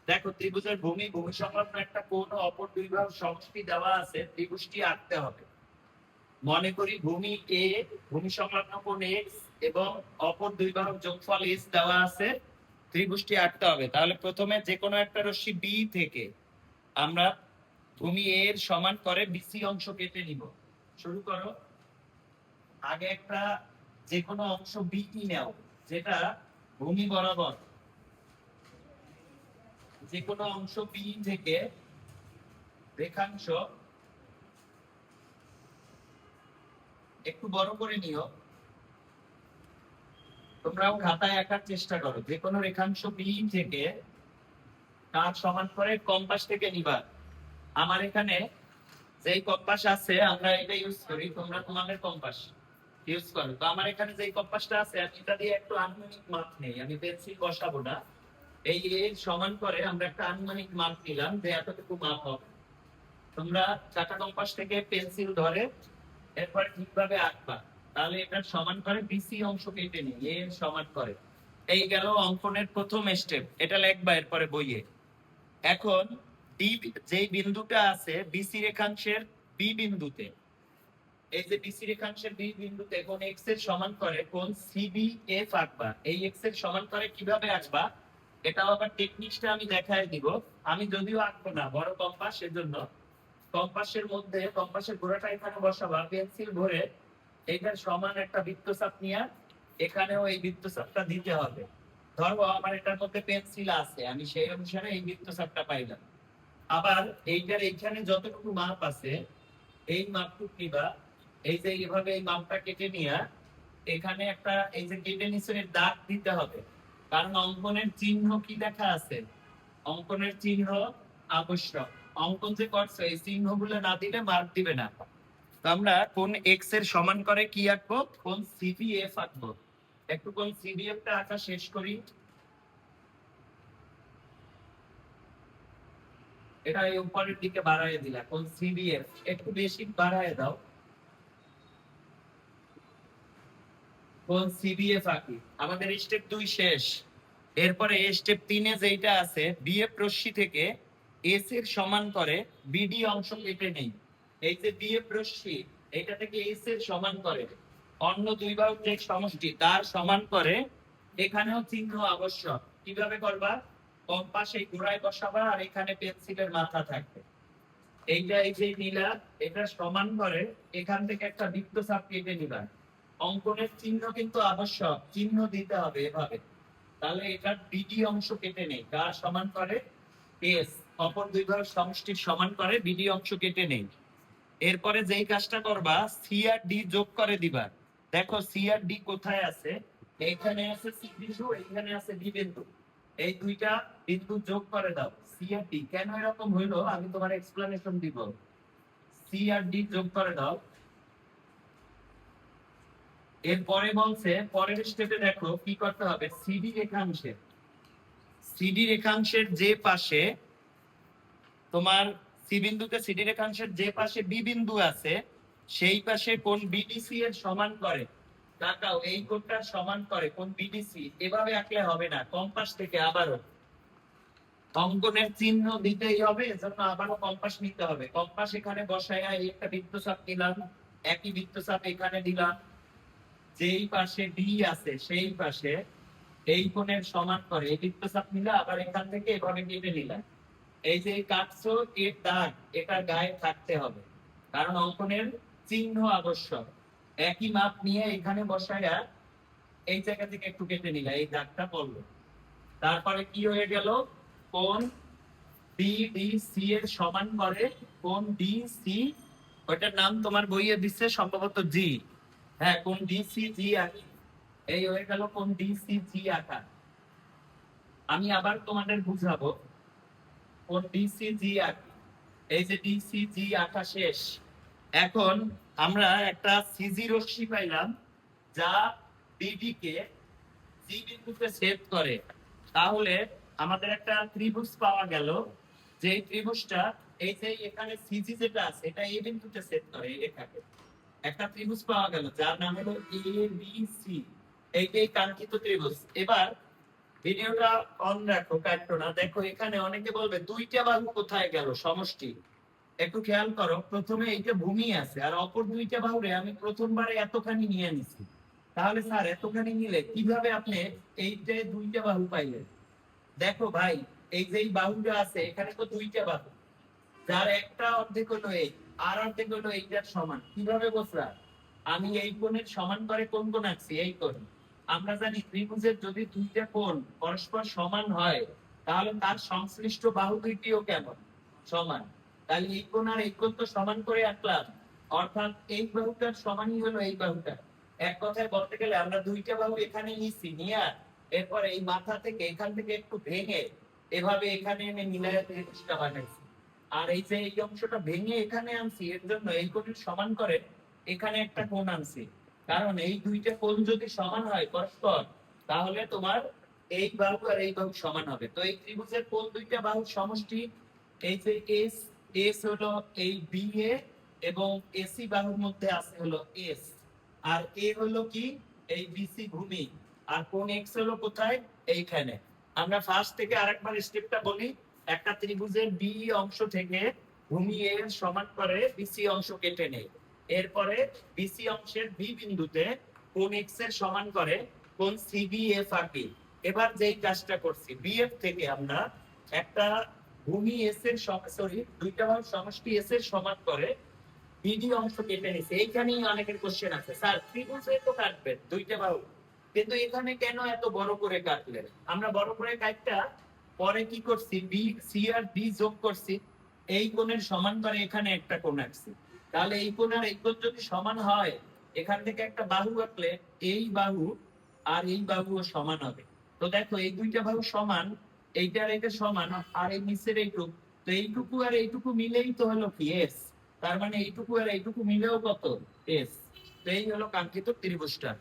দেখো ত্রিভুজের ভূমি ভূমি সংলগ্ন একটা কোণ ও অপর দুই বাহুর সমষ্টি দেওয়া আছে, ত্রিভুজটি আঁকতে হবে। মনে করি ভূমি এ, ভূমি সংলগ্ন কোণ এক্স এবং অপর দুই বাহুর যোগফল এস দেওয়া আছে, ত্রিভুজটি আঁকতে হবে। তাহলে প্রথমে যে কোনো একটা রশ্মি বি থেকে আমরা ভূমি এ এর সমান করে বিসি অংশ কেটে নিব। শুরু করো। আগে একটা যে কোনো অংশ বিটি নাও, যেটা ভূমি বরাবর। যে কোনো অংশ বি থেকে রেখাংশ একটু বড় করে নিও। তোমরাও খাতায় আঁকার চেষ্টা করো। যে কোনো রেখাংশ বি থেকে কাজ সমান করে কম্পাস থেকে নিবা। আমার এখানে যেই কম্পাস আছে আমরা এটা ইউজ করি, তোমরা তোমাদের কম্পাস ইউজ করো। তো আমার এখানে যেই কম্পাসটা আছে আমি এটা দিয়ে একটু আনুমানিক মাপ নেই, আমি পেন্সিল বসাবো না। এই এর সমান করে আমরা একটা আনুমানিক মাপ নিলাম যে এতটুকু মাপ হবে। তোমরা চাকা কম্পাস থেকে পেন্সিল ধরে এরপরে ঠিকভাবে আঁকবা। তাহলে এটার সমান করে বিসি অংশ কেটে নিই, এর সমান করে। এই গেল অঙ্কনের প্রথম স্টেপ, এটা লিখবা এরপরে বইয়ে। এখন ডি যেই বিন্দুটা আছে বিসি রেখাংশের বি বিন্দুতে, এই যে বিসি রেখাংশের বি বিন্দুতে কোণ এক্স এর সমান করে কোণ সিবি এফ আঁকবা। এই এক্স এর সমান করে কিভাবে আঁকবা এটাও আবার টেকনিকটা আমি দেখায় দিব। আমি যদিও আঁকবো না, বড় কম্পাস, সেজন্য কম্পাসের মধ্যে কম্পাসের গোড়াটা এখানে বসাবা, পেন্সিল ভরে এটার সমান একটা বৃত্তচাপ নিয়ে এখানেও এই বৃত্তচাপটা দিতে হবে। ধরো আমার এটার মধ্যে পেন্সিল আছে, আমি সেই অনুসারে এই বৃত্তচাপটা পাইলাম। আবার এইটার এখানে যতটুকু মাপ আছে এই মাপটুকু নিবা। এই যে এইভাবে এই মাপটা কেটে নিয়ে এখানে একটা এই যে কেটে নিচের দাগ দিতে হবে, কারণ অঙ্কনের চিহ্ন কি লেখা আছে, অঙ্কনের চিহ্ন আবশ্যক। অঙ্কন যে করছো এই চিহ্নগুলো না দিলে মার্ক দিবে না। তো আমরা কোন এক্স এর সমান করে কি আঁকবো, কোন সিবিএফ আঁকবো। একটু কোন সিবিএফ টা আঁকা শেষ করি। এটা এই উপরের দিকে বাড়ায় দিলা, কোন সিবিএফ একটু বেশি বাড়ায় দাও। কোন সিবিএফ আঁকি। আমাদের স্টেপ 2 শেষ। এরপরে স্টেপ 3 এ যেটা আছে বিএফ রশ্মি থেকে এস এর সমান করে বিডি অংশ কেটে নেই। এই যে বিএফ রশ্মি এটা থেকে এস এর সমান করে অন্য দুই বাহুর যে সমষ্টি তার সমান করে। এখানেও চিহ্ন আবশ্যক। কিভাবে করবা, কম্পাস এই গোড়ায় বসাবা আর এখানে পেন্সিলের মাথা থাকবে। এইটা এই যে নীলা এটা সমান করে এখান থেকে একটা বৃত্তচাপ কেটে নিবা। অঙ্কনের চিহ্ন কিন্তু আবশ্যক, চিহ্ন দিতে হবে এভাবে। তাহলে এটা বিডি অংশ কেটে নেই, কার সমান করে এস, অপর দুই বাহুর সমষ্টির সমান করে বিডি অংশ কেটে নেই। এরপরে যেই কাজটা করবা সি আর ডি যোগ করে দিবা। দেখো সি আর ডি কোথায় আছে, এইখানে আছে সি বিন্দু, এইখানে আছে ডি বিন্দু। এই দুইটা বিন্দু যোগ করে দাও। সি আর ডি কেন এরকম হইলো আমি তোমার এক্সপ্লেনেশন দিব। সি আর ডি যোগ করে দাও। এরপরে বলছে পরের স্টেপে দেখো কি করতে হবে, সিডি রেখাংশের, সিডি রেখাংশের যে পাশে তোমার সি বিন্দুতে সিডি রেখাংশের যে পাশে বি বিন্দু আছে সেই পাশে কোন বিডিসি এর সমান করে। তাকাও এই কোণটা সমান করে কোন বিডিসি। এভাবে আঁকলে হবে না, কম্পাস থেকে আবারও অঙ্কনের চিহ্ন দিতেই হবে, এজন্য আবারও কম্পাস নিতে হবে। কম্পাস এখানে বসায় এই একটা বৃত্তচাপ দিলাম, একই বৃত্তচাপ এখানে দিলাম। যেই পাশে ডি আছে সেই পাশে এই কোণের সমান করে এই বৃত্তচাপ নিলে আবার এখান থেকে এভাবে কেটে নিলাম। এই যে কাটছো এর দাগ এটা গায়ে থাকতে হবে, কারণ অঙ্কনের চিহ্ন আবশ্যক। একই মাপ নিয়ে এখানে বসায়া এই জায়গা থেকে একটু কেটে নিলা, এই দাগটা পড়লো। তারপরে কি হয়ে গেল, কোণ বিডিসি এর সমান করে কোণ ডিসি, ওটার নাম তোমার বইয়ে দিচ্ছে সম্ভবত জি। হ্যাঁ, কোণ ডিসি জি আঁকি। এই হয়ে গেল কোণ ডিসি জি আঁকা। আমি আবার তোমাদের বুঝাবো কোণ ডিসি জি আঁকি। এই যে ডিসি জি আঁকা শেষ। এখন আমরা একটা সিজি রশ্মি পাইলাম যা বিডি কে সি বিন্দুতে ছেদ করে। তাহলে আমাদের একটা ত্রিভুজ পাওয়া গেল, যে ত্রিভুজটা এই যে এখানে সিজি যেটা আছে এটা এই বিন্দুতে ছেদ করে এই রেখাকে। একটা ত্রিভুজ পাওয়া গেল যার নাম হলো এ বি সি, এইটাই কাঙ্ক্ষিত ত্রিভুজ। এবার ভিডিওটা অন রাখো, কাটতো না। দেখো এখানে অনেকে বলবে দুইটা বাহু কোথায় গেল সমষ্টি। একটু খেয়াল করো, প্রথমে এইটা ভূমি আছে আর অপর দুইটা বাহুরে আমি প্রথমবারে এতখানি নিয়ে নিছি। তাহলে স্যার এতখানি নিলে কিভাবে আপনি এইটা দুইটা বাহু পাইলেন? দেখো ভাই, এই যে এই বাহুটা আছে এখানে তো দুইটা বাহু, যার একটা অর্ধেক হলো এই, আর অর্ধেক হলো এইটার সমান। কিভাবে বুঝলা? আমি এই কোণের সমান করে কোন কোণ আঁকছি, এই কোণ। আমরা জানি ত্রিভুজের যদি দুইটা কোণ পরস্পর সমান হয় তাহলে তার সংশ্লিষ্ট বাহু দুইটিও কেমন সমান। তাহলে এই কোণ আর এই কোণ তো সমান করে আঁকলাম, অর্থাৎ এই বাহুটার সমানই হলো এই বাহুটা। এক কথায় বলতে গেলে আমরা দুইটা বাহু এখানে নিছি, নিয়ে এরপর এই মাথা থেকে এখান থেকে একটু ভেঙে এভাবে এখানে এনে মিলায় ত্রিভুজটা বানাইছি। আর এই যে এই অংশটা ভেঙে এখানে আনছি, এর জন্য এই কোণের সমান করে এখানে একটা কোণ আনছি। কারণ এই দুইটা কোণ যদি সমান হয় পরস্পর, তাহলে তোমার এই বাহু আর এই বাহু সমান হবে। তো এই ত্রিভুজের কোণ দুইটা বাহুর সমষ্টি, এই যে এস, এস হলো এই বি এ এবং এসি বাহুর মধ্যে আছে হলো এস, আর এ হলো কি এই বিসি ভূমি, আর কোণ এক্স হলো কোথায় এইখানে। আমরা ফার্স্ট থেকে আরেকবার স্টেপটা বলি। একটা ত্রিভুজের বি অংশ থেকে ভূমি এ সমান করে বিসি অংশ কেটে নেই। এরপরে বিসি অংশের বি বিন্দুতে কোণ এক্স এর সমান করে কোণ সিবিএফ আঁকি। এবার যেই কাজটা করছি, বিএফ থেকে আমরা একটা ভূমি এস এর সরি দুইটা বাহুর সমষ্টি এস এর সমান করে বিডি অংশ কেটে নিছে। এইখানেই অনেকের কোশ্চেন আছে, স্যার ত্রিভুজে তো কাটবেন দুইটা বাহু, কিন্তু এখানে কেন এত বড় করে কাটলেন? আমরা বড় করে কাটটা পরে কি করছি, বি সি আর ডি যোগ করছি, এই কোণের সমান করে এখানে একটা কোণ আঁকছি। তাহলে এই কোণ আর এই কোণ যদি সমান হয়, এখান থেকে একটা বাহু আঁকলে এই বাহু আর এই বাহুও সমান হবে। তো দেখো এই দুইটা বাহু সমান, এইটা আর এটা সমান, আর এই নিচের এইটুকু, তো এইটুকু আর এইটুকু মিলেই তো হলো কি এস। তার মানে এইটুকু আর এইটুকু মিলেও কত এস। তো এই হলো কাঙ্ক্ষিত ত্রিভুজটা।